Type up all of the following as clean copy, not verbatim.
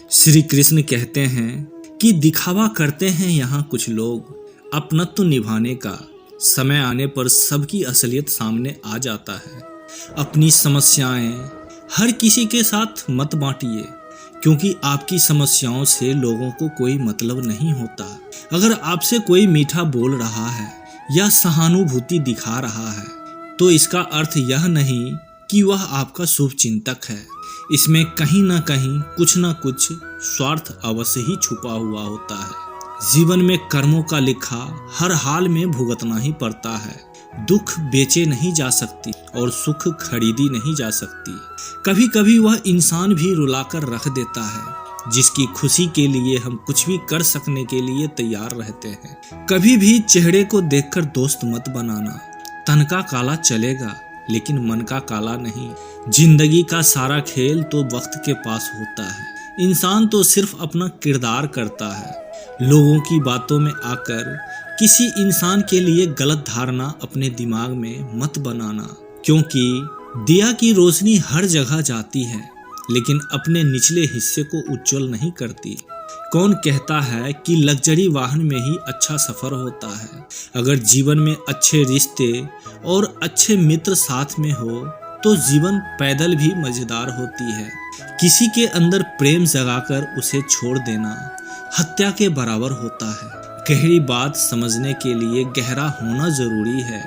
श्री कृष्ण कहते हैं कि दिखावा करते हैं यहाँ कुछ लोग, अपनत्व निभाने का समय आने पर सबकी असलियत सामने आ जाता है। अपनी समस्याएं हर किसी के साथ मत बांटिए, क्योंकि आपकी समस्याओं से लोगों को कोई मतलब नहीं होता। अगर आपसे कोई मीठा बोल रहा है या सहानुभूति दिखा रहा है तो इसका अर्थ यह नहीं कि वह आपका शुभ चिंतक है। इसमें कहीं ना कहीं कुछ ना कुछ स्वार्थ अवश्य ही छुपा हुआ होता है। जीवन में कर्मों का लिखा हर हाल में भुगतना ही पड़ता है। दुख बेचे नहीं जा सकती और सुख खरीदी नहीं जा सकती। कभी कभी वह इंसान भी रुलाकर रख देता है जिसकी खुशी के लिए हम कुछ भी कर सकने के लिए तैयार रहते हैं। कभी भी चेहरे को देखकर दोस्त मत बनाना। तन का काला चलेगा लेकिन मन का काला नहीं। जिंदगी का सारा खेल तो वक्त के पास होता है। इंसान तो सिर्फ अपना किरदार करता है। लोगों की बातों में आकर किसी इंसान के लिए गलत धारणा अपने दिमाग में मत बनाना, क्योंकि दिया की रोशनी हर जगह जाती है लेकिन अपने निचले हिस्से को उज्जवल नहीं करती। कौन कहता है कि लग्जरी वाहन में ही अच्छा सफर होता है। अगर जीवन में अच्छे रिश्ते और अच्छे मित्र साथ में हो तो जीवन पैदल भी मजेदार होती है। किसी के अंदर प्रेम जगाकर उसे छोड़ देना हत्या के बराबर होता है। गहरी बात समझने के लिए गहरा होना जरूरी है,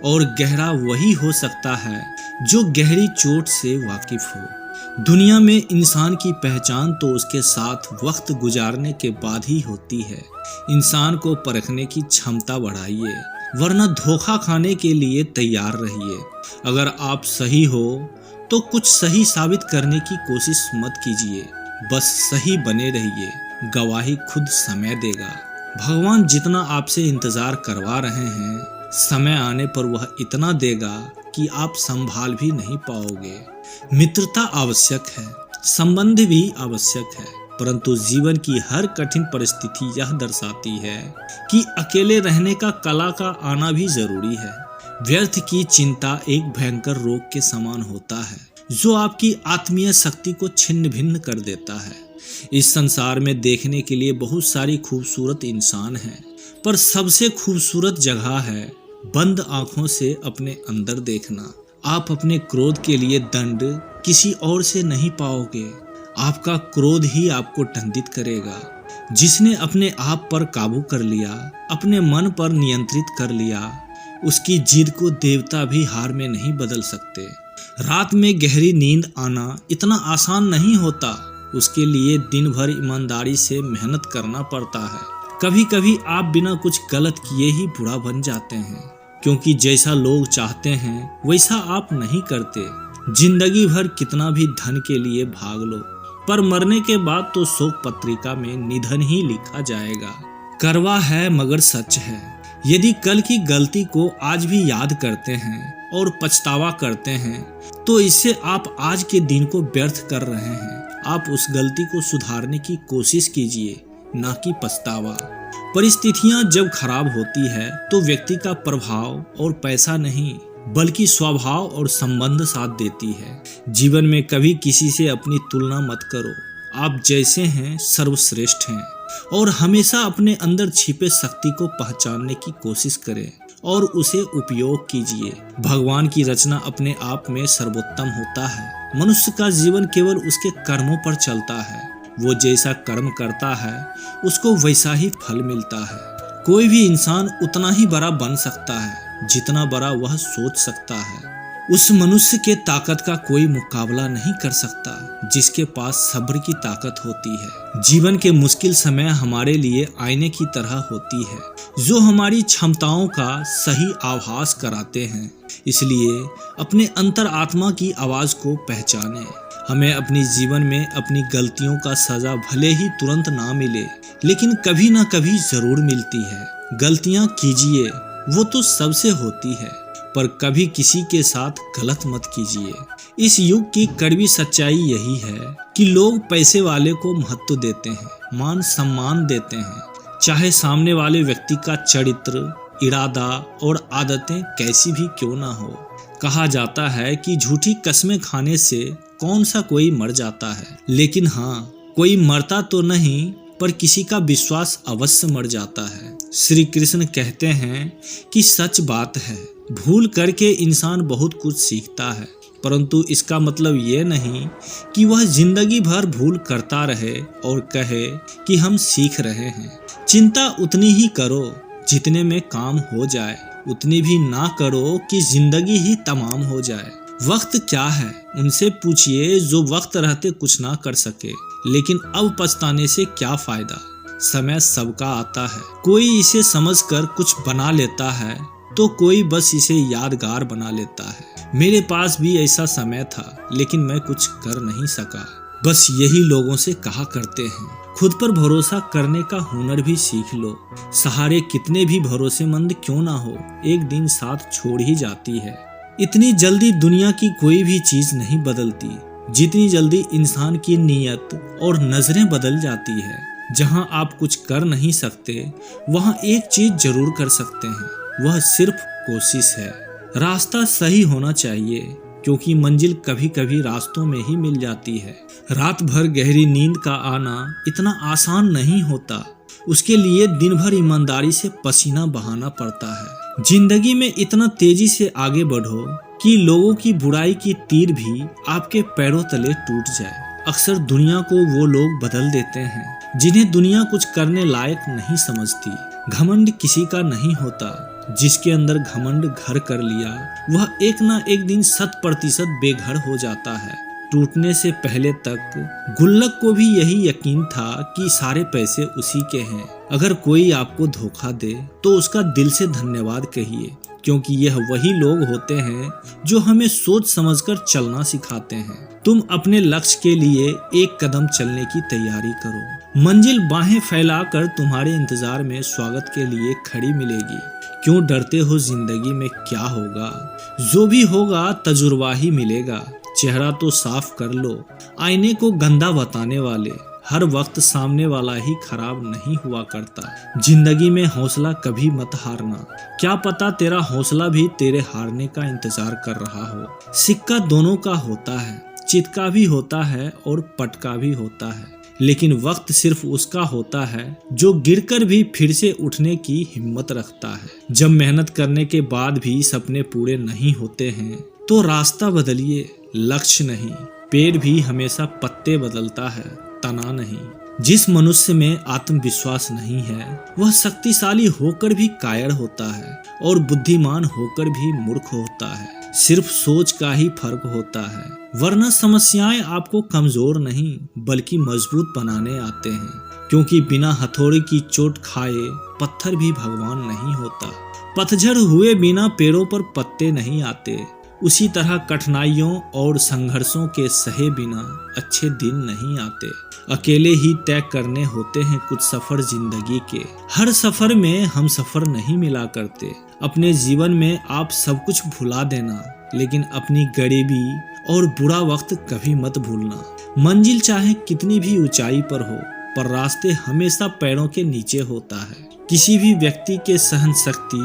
और गहरा वही हो सकता है जो गहरी चोट से वाकिफ हो। दुनिया में इंसान की पहचान तो उसके साथ वक्त गुजारने के बाद ही होती है। इंसान को परखने की क्षमता बढ़ाइए, वरना धोखा खाने के लिए तैयार रहिए। अगर आप सही हो तो कुछ सही साबित करने की कोशिश मत कीजिए, बस सही बने रहिए। गवाही खुद समय देगा। भगवान जितना आपसे इंतजार करवा रहे हैं, समय आने पर वह इतना देगा कि आप संभाल भी नहीं पाओगे। मित्रता आवश्यक है, संबंध भी आवश्यक है, परंतु जीवन की हर कठिन परिस्थिति यह दर्शाती है कि अकेले रहने का कला का आना भी जरूरी है। व्यर्थ की चिंता एक भयंकर रोग के समान होता है जो आपकी आत्मीय शक्ति को छिन्न भिन्न कर देता है। इस संसार में देखने के लिए बहुत सारी खूबसूरत इंसान हैं, पर सबसे खूबसूरत जगह है बंद आंखों से अपने अंदर देखना। आप अपने क्रोध के लिए दंड किसी और से नहीं पाओगे। आपका क्रोध ही आपको दंडित करेगा। जिसने अपने आप पर काबू कर लिया, अपने मन पर नियंत्रित कर लिया, उसकी जिद को देवता भी हार में नहीं बदल सकते। रात में गहरी नींद आना इतना आसान नहीं होता। उसके लिए दिन भर ईमानदारी से मेहनत करना पड़ता है। कभी कभी आप बिना कुछ गलत किए ही बुरा बन जाते हैं, क्योंकि जैसा लोग चाहते हैं वैसा आप नहीं करते। जिंदगी भर कितना भी धन के लिए भाग लो, पर मरने के बाद तो शोक पत्रिका में निधन ही लिखा जाएगा। कड़वा है मगर सच है। यदि कल की गलती को आज भी याद करते हैं और पछतावा करते हैं तो इससे आप आज के दिन को व्यर्थ कर रहे हैं। आप उस गलती को सुधारने की कोशिश कीजिए, ना कि पछतावा। परिस्थितियां जब खराब होती है तो व्यक्ति का प्रभाव और पैसा नहीं बल्कि स्वभाव और संबंध साथ देती है। जीवन में कभी किसी से अपनी तुलना मत करो। आप जैसे हैं सर्वश्रेष्ठ हैं, और हमेशा अपने अंदर छिपे शक्ति को पहचानने की कोशिश करें और उसे उपयोग कीजिए। भगवान की रचना अपने आप में सर्वोत्तम होता है। मनुष्य का जीवन केवल उसके कर्मों पर चलता है। वो जैसा कर्म करता है उसको वैसा ही फल मिलता है। कोई भी इंसान उतना ही बड़ा बन सकता है जितना बड़ा वह सोच सकता है। उस मनुष्य के ताकत का कोई मुकाबला नहीं कर सकता जिसके पास सब्र की ताकत होती है। जीवन के मुश्किल समय हमारे लिए आईने की तरह होती है, जो हमारी क्षमताओं का सही आभास कराते हैं। इसलिए अपने अंतर आत्मा की आवाज को पहचानें। हमें अपने जीवन में अपनी गलतियों का सजा भले ही तुरंत ना मिले, लेकिन कभी ना कभी जरूर मिलती है। गलतियां कीजिए, वो तो सबसे होती है, पर कभी किसी के साथ गलत मत कीजिए। इस युग की कड़वी सच्चाई यही है कि लोग पैसे वाले को महत्व देते हैं, मान सम्मान देते हैं, चाहे सामने वाले व्यक्ति का चरित्र, इरादा और आदतें कैसी भी क्यों ना हो। कहा जाता है कि झूठी कस्में खाने से कौन सा कोई मर जाता है, लेकिन हाँ, कोई मरता तो नहीं, पर किसी का विश्वास अवश्य मर जाता है। श्री कृष्ण कहते हैं कि सच बात है, भूल करके इंसान बहुत कुछ सीखता है, परंतु इसका मतलब ये नहीं कि वह जिंदगी भर भूल करता रहे और कहे कि हम सीख रहे हैं। चिंता उतनी ही करो जितने में काम हो जाए, उतनी भी ना करो कि जिंदगी ही तमाम हो जाए। वक्त क्या है उनसे पूछिए जो वक्त रहते कुछ ना कर सके, लेकिन अब पछताने से क्या फायदा। समय सबका आता है, कोई इसे समझकर कुछ बना लेता है तो कोई बस इसे यादगार बना लेता है। मेरे पास भी ऐसा समय था, लेकिन मैं कुछ कर नहीं सका। बस यही लोगों से कहा करते हैं, खुद पर भरोसा करने का हुनर भी सीख लो। सहारे कितने भी भरोसेमंद क्यों ना हो, एक दिन साथ छोड़ ही जाती है। इतनी जल्दी दुनिया की कोई भी चीज नहीं बदलती, जितनी जल्दी इंसान की नीयत और नजरें बदल जाती है। जहां आप कुछ कर नहीं सकते, वहां एक चीज जरूर कर सकते हैं, वह सिर्फ कोशिश है। रास्ता सही होना चाहिए, क्योंकि मंजिल कभी कभी रास्तों में ही मिल जाती है। रात भर गहरी नींद का आना इतना आसान नहीं होता, उसके लिए दिन भर ईमानदारी से पसीना बहाना पड़ता है। जिंदगी में इतना तेजी से आगे बढ़ो कि लोगों की बुराई की तीर भी आपके पैरों तले टूट जाए। अक्सर दुनिया को वो लोग बदल देते हैं जिन्हें दुनिया कुछ करने लायक नहीं समझती। घमंड किसी का नहीं होता, जिसके अंदर घमंड घर कर लिया वह एक ना एक दिन 100% बेघर हो जाता है। टूटने से पहले तक गुल्लक को भी यही यकीन था कि सारे पैसे उसी के हैं। अगर कोई आपको धोखा दे तो उसका दिल से धन्यवाद कहिए, क्योंकि यह वही लोग होते हैं जो हमें सोच समझकर चलना सिखाते हैं। तुम अपने लक्ष्य के लिए एक कदम चलने की तैयारी करो। मंजिल बाहें फैलाकर तुम्हारे इंतजार में स्वागत के लिए खड़ी मिलेगी। क्यों डरते हो जिंदगी में क्या होगा, जो भी होगा तजुर्बा ही मिलेगा। चेहरा तो साफ कर लो, आईने को गंदा बताने वाले। हर वक्त सामने वाला ही खराब नहीं हुआ करता। जिंदगी में हौसला कभी मत हारना, क्या पता तेरा हौसला भी तेरे हारने का इंतजार कर रहा हो। सिक्का दोनों का होता है, चित का भी होता है और पट का भी होता है, लेकिन वक्त सिर्फ उसका होता है जो गिरकर भी फिर से उठने की हिम्मत रखता है। जब मेहनत करने के बाद भी सपने पूरे नहीं होते हैं तो रास्ता बदलिए, लक्ष्य नहीं। पेड़ भी हमेशा पत्ते बदलता है, तना नहीं। जिस मनुष्य में आत्मविश्वास नहीं है वह शक्तिशाली होकर भी कायर होता है और बुद्धिमान होकर भी मूर्ख होता है। सिर्फ सोच का ही फर्क होता है, वरना समस्याएं आपको कमजोर नहीं बल्कि मजबूत बनाने आते हैं। क्योंकि बिना हथौड़े की चोट खाए पत्थर भी भगवान नहीं होता। पतझड़ हुए बिना पेड़ों पर पत्ते नहीं आते, उसी तरह कठिनाइयों और संघर्षों के सहे बिना अच्छे दिन नहीं आते। अकेले ही तय करने होते हैं कुछ सफर जिंदगी के। हर सफर में हम सफर नहीं मिला करते। अपने जीवन में आप सब कुछ भुला देना, लेकिन अपनी गरीबी और बुरा वक्त कभी मत भूलना। मंजिल चाहे कितनी भी ऊंचाई पर हो, पर रास्ते हमेशा पैरों के नीचे होता है। किसी भी व्यक्ति के सहन शक्ति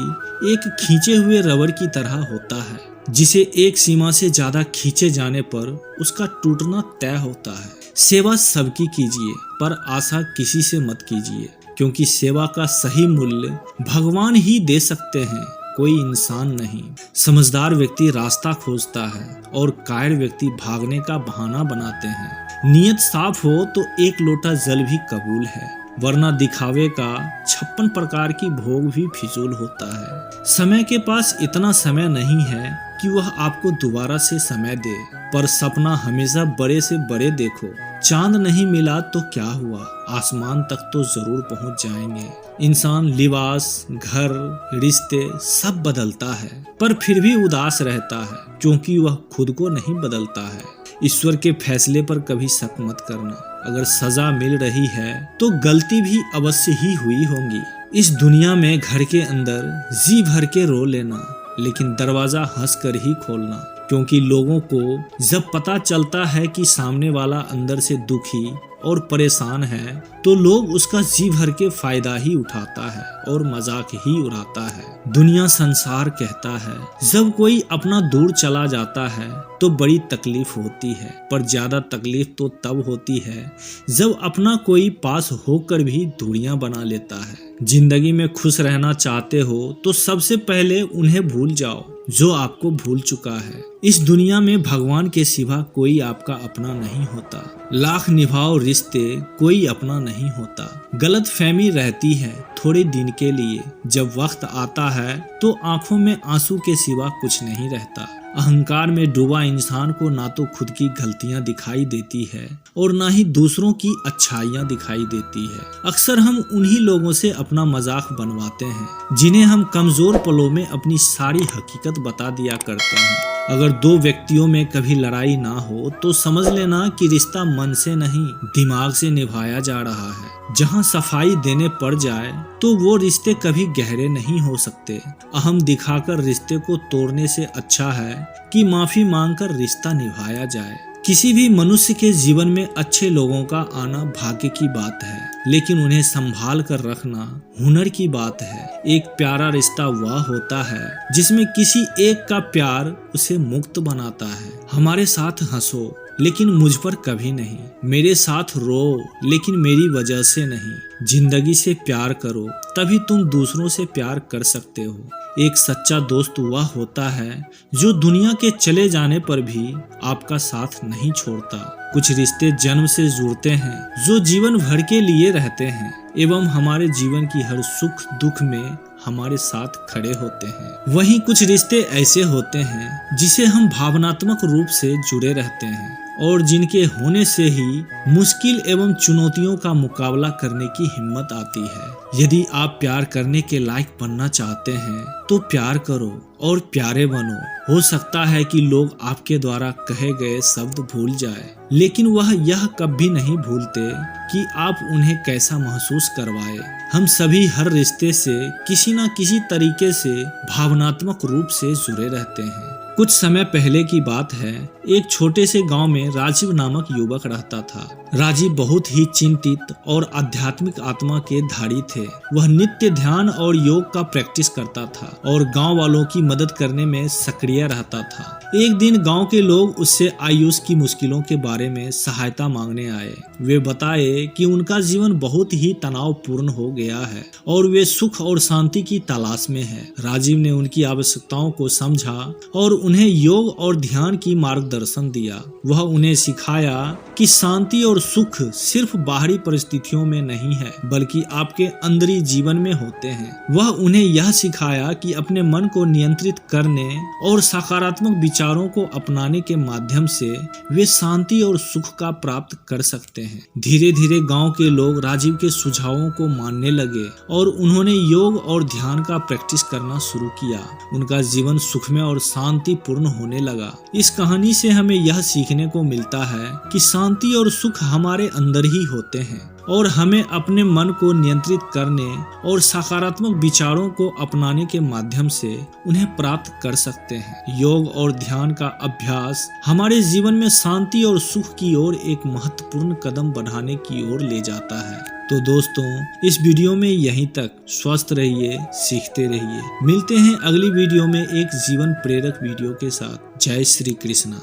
एक खींचे हुए रबर की तरह होता है, जिसे एक सीमा से ज्यादा खींचे जाने पर उसका टूटना तय होता है। सेवा सबकी कीजिए, पर आशा किसी से मत कीजिए, क्योंकि सेवा का सही मूल्य भगवान ही दे सकते हैं, कोई इंसान नहीं। समझदार व्यक्ति रास्ता खोजता है और कायर व्यक्ति भागने का बहाना बनाते हैं। नियत साफ हो तो एक लोटा जल भी कबूल है, वरना दिखावे का 56 प्रकार की भोग भी फिजूल होता है। समय के पास इतना समय नहीं है कि वह आपको दोबारा से समय दे, पर सपना हमेशा बड़े से बड़े देखो। चांद नहीं मिला तो क्या हुआ, आसमान तक तो जरूर पहुंच जाएंगे। इंसान लिबास, घर, रिश्ते सब बदलता है, पर फिर भी उदास रहता है, क्योंकि वह खुद को नहीं बदलता है। ईश्वर के फैसले पर कभी शक मत करना। अगर सजा मिल रही है तो गलती भी अवश्य ही हुई होंगी। इस दुनिया में घर के अंदर जी भर के रो लेना, लेकिन दरवाजा हंस कर ही खोलना। क्योंकि लोगों को जब पता चलता है कि सामने वाला अंदर से दुखी और परेशान है तो लोग उसका जी भर के फायदा ही उठाता है और मजाक ही उड़ाता है। दुनिया संसार कहता है जब कोई अपना दूर चला जाता है तो बड़ी तकलीफ होती है, पर ज्यादा तकलीफ तो तब होती है जब अपना कोई पास होकर भी दूरियां बना लेता है। जिंदगी में खुश रहना चाहते हो तो सबसे पहले उन्हें भूल जाओ जो आपको भूल चुका है। इस दुनिया में भगवान के सिवा कोई आपका अपना नहीं होता। लाख निभाओ रिश्ते कोई अपना नहीं होता। गलत फहमी रहती है थोड़े दिन के लिए, जब वक्त आता है तो आंखों में आंसू के सिवा कुछ नहीं रहता। अहंकार में डूबा इंसान को ना तो खुद की गलतियां दिखाई देती है और ना ही दूसरों की अच्छाइयां दिखाई देती है। अक्सर हम उन्हीं लोगों से अपना मजाक बनवाते हैं जिन्हें हम कमजोर पलों में अपनी सारी हकीकत बता दिया करते हैं। अगर दो व्यक्तियों में कभी लड़ाई ना हो तो समझ लेना कि रिश्ता मन से नहीं दिमाग से निभाया जा रहा है। जहां सफाई देने पड़ जाए तो वो रिश्ते कभी गहरे नहीं हो सकते। अहम दिखाकर रिश्ते को तोड़ने से अच्छा है कि माफी मांगकर रिश्ता निभाया जाए। किसी भी मनुष्य के जीवन में अच्छे लोगों का आना भाग्य की बात है, लेकिन उन्हें संभाल कर रखना हुनर की बात है। एक प्यारा रिश्ता वह होता है जिसमें किसी एक का प्यार उसे मुक्त बनाता है। हमारे साथ हंसो लेकिन मुझ पर कभी नहीं, मेरे साथ रो लेकिन मेरी वजह से नहीं। जिंदगी से प्यार करो तभी तुम दूसरों से प्यार कर सकते हो। एक सच्चा दोस्त वह होता है जो दुनिया के चले जाने पर भी आपका साथ नहीं छोड़ता। कुछ रिश्ते जन्म से जुड़ते हैं जो जीवन भर के लिए रहते हैं एवं हमारे जीवन की हर सुख दुख में हमारे साथ खड़े होते हैं। वहीं कुछ रिश्ते ऐसे होते हैं जिसे हम भावनात्मक रूप से जुड़े रहते हैं और जिनके होने से ही मुश्किल एवं चुनौतियों का मुकाबला करने की हिम्मत आती है। यदि आप प्यार करने के लायक बनना चाहते हैं तो प्यार करो और प्यारे बनो। हो सकता है कि लोग आपके द्वारा कहे गए शब्द भूल जाए, लेकिन वह यह कभी नहीं भूलते कि आप उन्हें कैसा महसूस करवाए। हम सभी हर रिश्ते से किसी न किसी तरीके से भावनात्मक रूप से जुड़े रहते हैं। कुछ समय पहले की बात है, एक छोटे से गांव में राजीव नामक युवक रहता था। राजीव बहुत ही चिंतित और आध्यात्मिक आत्मा के धारी थे। वह नित्य ध्यान और योग का प्रैक्टिस करता था और गांव वालों की मदद करने में सक्रिय रहता था। एक दिन गांव के लोग उससे आयुष की मुश्किलों के बारे में सहायता मांगने आए। वे बताए कि उनका जीवन बहुत ही तनावपूर्ण हो गया है और वे सुख और शांति की तलाश में है। राजीव ने उनकी आवश्यकताओं को समझा और उन्हें योग और ध्यान की मार्गदर्शन दिया। वह उन्हें सिखाया कि शांति और सुख सिर्फ बाहरी परिस्थितियों में नहीं है बल्कि आपके अंदरी जीवन में होते हैं। वह उन्हें यह सिखाया कि अपने मन को नियंत्रित करने और सकारात्मक विचारों को अपनाने के माध्यम से वे शांति और सुख का प्राप्त कर सकते हैं। धीरे धीरे गांव के लोग राजीव के सुझावों को मानने लगे और उन्होंने योग और ध्यान का प्रैक्टिस करना शुरू किया। उनका जीवन सुखमय और शांतिपूर्ण होने लगा। इस कहानी से हमें यह सीखने को मिलता है कि शांति और सुख हमारे अंदर ही होते हैं और हमें अपने मन को नियंत्रित करने और सकारात्मक विचारों को अपनाने के माध्यम से उन्हें प्राप्त कर सकते हैं। योग और ध्यान का अभ्यास हमारे जीवन में शांति और सुख की ओर एक महत्वपूर्ण कदम बढ़ाने की ओर ले जाता है। तो दोस्तों, इस वीडियो में यहीं तक। स्वस्थ रहिए, सीखते रहिए। मिलते हैं अगली वीडियो में एक जीवन प्रेरक वीडियो के साथ। जय श्री कृष्णा।